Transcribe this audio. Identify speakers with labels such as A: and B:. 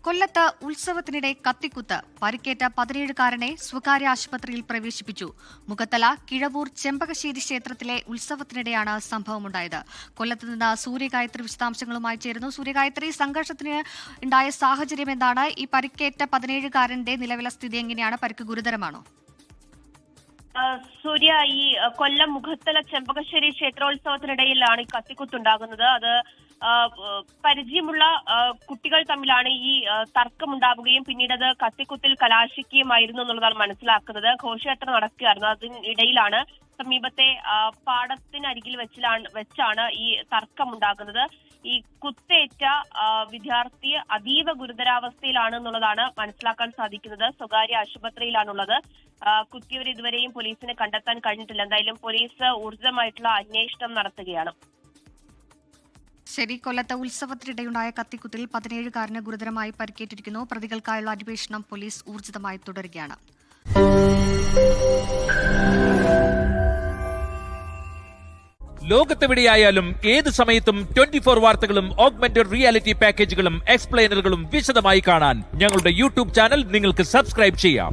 A: കൊല്ലത്ത് ഉത്സവത്തിനിടെ കത്തിക്കുത്ത് പരിക്കേറ്റ 17-കാരനെ സ്വകാര്യ ആശുപത്രിയിൽ പ്രവേശിപ്പിച്ചു. മുഖത്തല കിഴവൂർ ചെമ്പകശ്ശേരി ക്ഷേത്രത്തിലെ ഉത്സവത്തിനിടെയാണ് സംഭവമുണ്ടായത്. കൊല്ലത്ത് നിന്ന് സൂര്യഗായത്രി വിശദാംശങ്ങളുമായി ചേരുന്നു. സൂര്യഗായത്രി, സംഘർഷത്തിന് ഉണ്ടായ സാഹചര്യം എന്താണ്? ഈ പരിക്കേറ്റ 17-കാരന്റെ നിലവിലെ സ്ഥിതി എങ്ങനെയാണ്? പരിക്ക് ഗുരുതരമാണോ?
B: സൂര്യ, ഈ കൊല്ലം മുഖത്തല ചെമ്പകശ്ശേരി ക്ഷേത്രോത്സവത്തിനിടയിലാണ് ഈ കത്തിക്കുത്തുണ്ടാകുന്നത്. അത് പരിചയമുള്ള കുട്ടികൾ തമ്മിലാണ് ഈ തർക്കമുണ്ടാവുകയും പിന്നീട് അത് കത്തിക്കുത്തിൽ കലാശിക്കുകയുമായിരുന്നു എന്നുള്ളതാണ് മനസ്സിലാക്കുന്നത്. ഘോഷയാത്ര നടക്കുകയായിരുന്നു. അതിനിടയിലാണ് സമീപത്തെ പാടത്തിനരികിൽ വെച്ചാണ് ഈ തർക്കമുണ്ടാകുന്നത്. ഈ കുത്തേറ്റ വിദ്യാർത്ഥി അതീവ ഗുരുതരാവസ്ഥയിലാണ് എന്നുള്ളതാണ് മനസ്സിലാക്കാൻ സാധിക്കുന്നത്. സ്വകാര്യ ആശുപത്രിയിലാണുള്ളത്. കുത്തിയവർ ഇതുവരെയും പോലീസിനെ കണ്ടെത്താൻ കഴിഞ്ഞിട്ടില്ല. എന്തായാലും പോലീസ് ഊർജിതമായിട്ടുള്ള അന്വേഷണം നടത്തുകയാണ്.
A: ശരി, കൊല്ലത്ത് ഉത്സവത്തിനിടെയുണ്ടായ കത്തിക്കുത്തിൽ 17-കാരന് ഗുരുതരമായി പരിക്കേറ്റിരിക്കുന്നു. പ്രതികൾക്കായുള്ള അന്വേഷണം പോലീസ് ഊർജിതമായി തുടരുകയാണ്.
C: ലോകത്തെവിടെയായാലും ഏത് സമയത്തും 24 വാർത്തകളും ഓഗ്മെന്റഡ് റിയാലിറ്റി പാക്കേജുകളും എക്സ്പ്ലെയിനറുകളും വിശദമായി കാണാൻ ഞങ്ങളുടെ യൂട്യൂബ് ചാനൽ നിങ്ങൾക്ക് സബ്സ്ക്രൈബ് ചെയ്യാം.